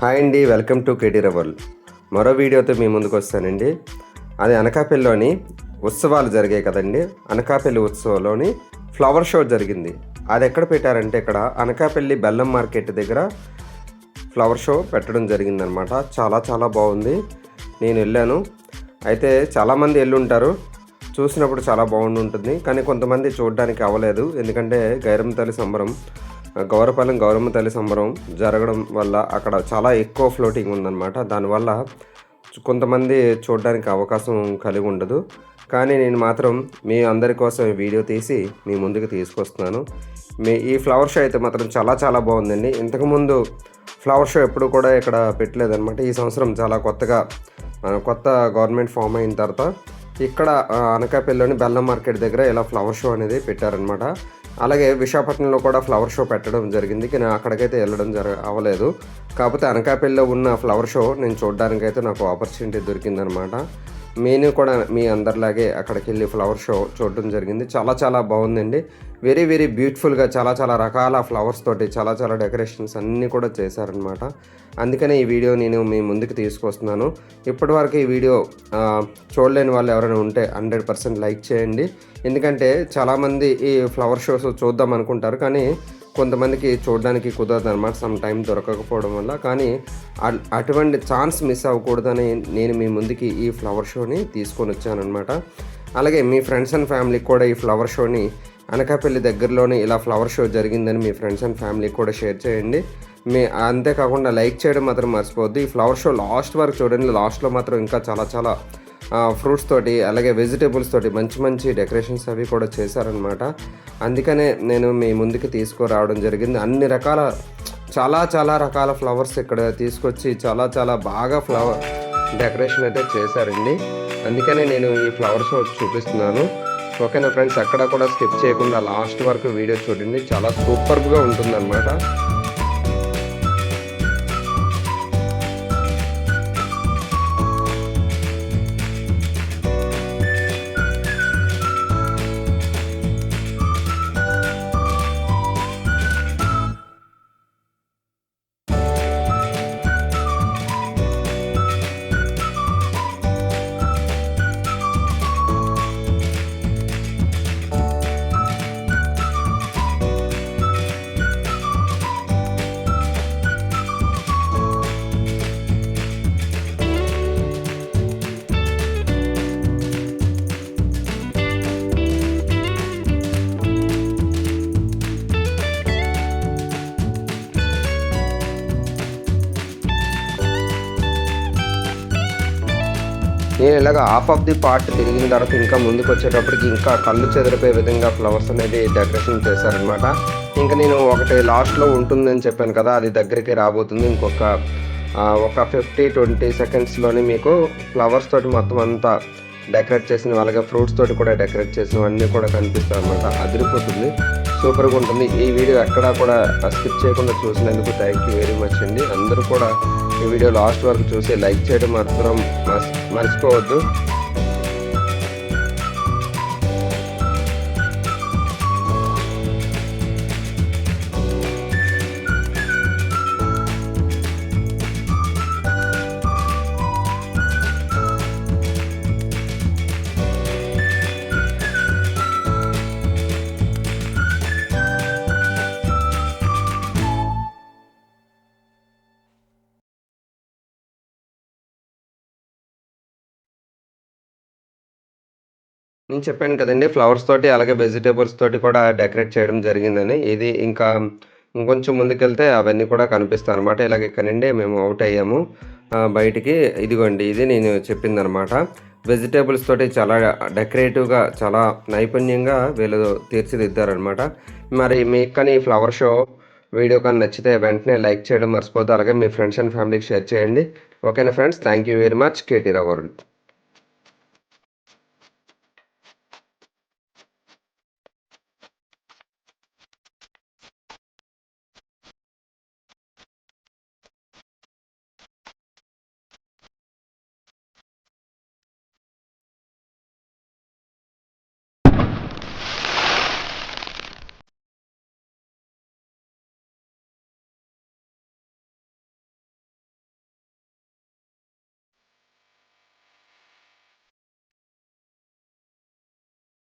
Hi అండి, welcome to KT రవల్. మరో వీడియోతో మీ ముందుకు వస్తానండి. అది అనకాపల్లిలోని ఉత్సవాలు జరిగాయి కదండి. అనకాపల్లి ఉత్సవంలోని ఫ్లవర్ షో జరిగింది. అది ఎక్కడ పెట్టారంటే ఇక్కడ అనకాపల్లి బెల్లం మార్కెట్ దగ్గర ఫ్లవర్ షో పెట్టడం జరిగిందనమాట. చాలా చాలా బాగుంది. నేను వెళ్ళాను. అయితే చాలామంది వెళ్ళుంటారు, చూసినప్పుడు చాలా బాగుంటుంది. కానీ కొంతమంది చూడడానికి అవ్వలేదు. ఎందుకంటే గైరమ్మ తల్లి సంబరం, గౌరపాలెం గౌరమ్మ తల్లి సంబరం జరగడం వల్ల అక్కడ చాలా ఎక్కువ ఫ్లోటింగ్ ఉందన్నమాట. దానివల్ల కొంతమంది చూడడానికి అవకాశం కలిగి ఉండదు. కానీ నేను మాత్రం మీ అందరి కోసం ఈ వీడియో తీసి మీ ముందుకు తీసుకొస్తున్నాను. ఈ ఫ్లవర్ షో అయితే మాత్రం చాలా చాలా బాగుందండి. ఇంతకుముందు ఫ్లవర్ షో ఎప్పుడు కూడా ఇక్కడ పెట్టలేదన్నమాట. ఈ సంవత్సరం చాలా కొత్త గవర్నమెంట్ ఫామ్ అయిన తర్వాత ఇక్కడ అనకాపల్లిలోని బెల్లం మార్కెట్ దగ్గర ఇలా ఫ్లవర్ షో అనేది పెట్టారనమాట. అలాగే విశాఖపట్నంలో కూడా ఫ్లవర్ షో పెట్టడం జరిగింది, కానీ అక్కడికైతే వెళ్ళడం అవ్వలేదు. కాకపోతే అనకాపల్లిలో ఉన్న ఫ్లవర్ షో నేను చూడడానికైతే నాకు ఆపర్చునిటీ దొరికిందనమాట. నేను కూడా మీ అందరిలాగే అక్కడికి వెళ్ళి ఫ్లవర్ షో చూడడం జరిగింది. చాలా చాలా బాగుందండి. వెరీ వెరీ బ్యూటిఫుల్గా చాలా చాలా రకాల ఫ్లవర్స్ తోటి చాలా చాలా డెకరేషన్స్ అన్నీ కూడా చేశారనమాట. అందుకనే ఈ వీడియో నేను మీ ముందుకు తీసుకొస్తున్నాను. ఇప్పటివరకు ఈ వీడియో చూడలేని వాళ్ళు ఎవరైనా ఉంటే 100% లైక్ చేయండి. ఎందుకంటే చాలామంది ఈ ఫ్లవర్ షోస్ చూద్దాం అనుకుంటారు, కానీ కొంతమందికి చూడడానికి కుదరదు అనమాట, సమ్ టైం దొరకకపోవడం వల్ల. కానీ అటువంటి ఛాన్స్ మిస్ అవ్వకూడదని నేను మీ ముందుకి ఈ ఫ్లవర్ షోని తీసుకొని వచ్చానమాట. అలాగే మీ ఫ్రెండ్స్ అండ్ ఫ్యామిలీకి కూడా ఈ ఫ్లవర్ షోని అనకాపల్లి దగ్గరలోనే ఇలా ఫ్లవర్ షో జరిగిందని మీ ఫ్రెండ్స్ అండ్ ఫ్యామిలీకి కూడా షేర్ చేయండి. అంతేకాకుండా లైక్ చేయడం మాత్రం మర్చిపోవద్దు. ఈ ఫ్లవర్ షో లాస్ట్ వరకు చూడండి. లాస్ట్లో మాత్రం ఇంకా చాలా చాలా ఫ్రూట్స్ తోటి అలాగే వెజిటేబుల్స్ తోటి మంచి మంచి డెకరేషన్స్ అవి కూడా చేశారనమాట. అందుకనే నేను మీ ముందుకు తీసుకురావడం జరిగింది. అన్ని రకాల చాలా రకాల ఫ్లవర్స్ ఇక్కడ తీసుకొచ్చి చాలా చాలా బాగా ఫ్లవర్ డెకరేషన్ అయితే చేశారండి. అందుకనే నేను ఈ ఫ్లవర్ షో చూపిస్తున్నాను. ఓకేనా ఫ్రెండ్స్, అక్కడ కూడా స్కిప్ చేయకుండా లాస్ట్ వరకు వీడియో చూడండి. చాలా సూపర్గా ఉంటుందన్నమాట. నేను ఇలాగ హాఫ్ ఆఫ్ ది పార్ట్ తిరిగిన తర్వాత ఇంకా ముందుకు వచ్చేటప్పటికి ఇంకా కళ్ళు చెదిరిపోయే విధంగా ఫ్లవర్స్ అనేది డెకరేషన్ చేశారనమాట. ఇంకా నేను ఒకటి లాస్ట్లో ఉంటుందని చెప్పాను కదా, అది దగ్గరికి రాబోతుంది. ఒక 50-20 సెకండ్స్లోనే మీకు ఫ్లవర్స్ తోటి మొత్తం అంతా డెకరేట్ చేసిన, అలాగే ఫ్రూట్స్ తోటి కూడా డెకరేట్ చేసినవన్నీ కూడా కనిపిస్తాయి అనమాట. అదిరిపోతుంది, సూపర్గా ఉంటుంది. ఈ వీడియో ఎక్కడా కూడా స్కిప్ చేయకుండా చూసినందుకు థ్యాంక్ యూ వెరీ మచ్ అండి. అందరూ కూడా ఈ వీడియో లాస్ట్ వరకు చూసి లైక్ చేయడం మాత్రం మర్చిపోవద్దు. నేను చెప్పాను కదండి, ఫ్లవర్స్ తోటి అలాగే వెజిటేబుల్స్ తోటి కూడా డెకరేట్ చేయడం జరిగిందని. ఇది ఇంకా ఇంకొంచెం ముందుకెళ్తే అవన్నీ కూడా కనిపిస్తాయి అనమాట. ఇలాగ ఇక్కడ నుండి మేము అవుట్ అయ్యాము బయటికి. ఇదిగోండి, ఇది నేను చెప్పిందనమాట. వెజిటేబుల్స్ తోటి చాలా డెకరేటివ్గా చాలా నైపుణ్యంగా వీళ్ళు తీర్చిదిద్దారనమాట. మరి మీకు కానీ ఈ ఫ్లవర్ షో వీడియో కానీ నచ్చితే వెంటనే లైక్ చేయడం మర్చిపోద్దు. అలాగే మీ ఫ్రెండ్స్ అండ్ ఫ్యామిలీకి షేర్ చేయండి. ఓకేనా friends, thank you very much. KT Rao world.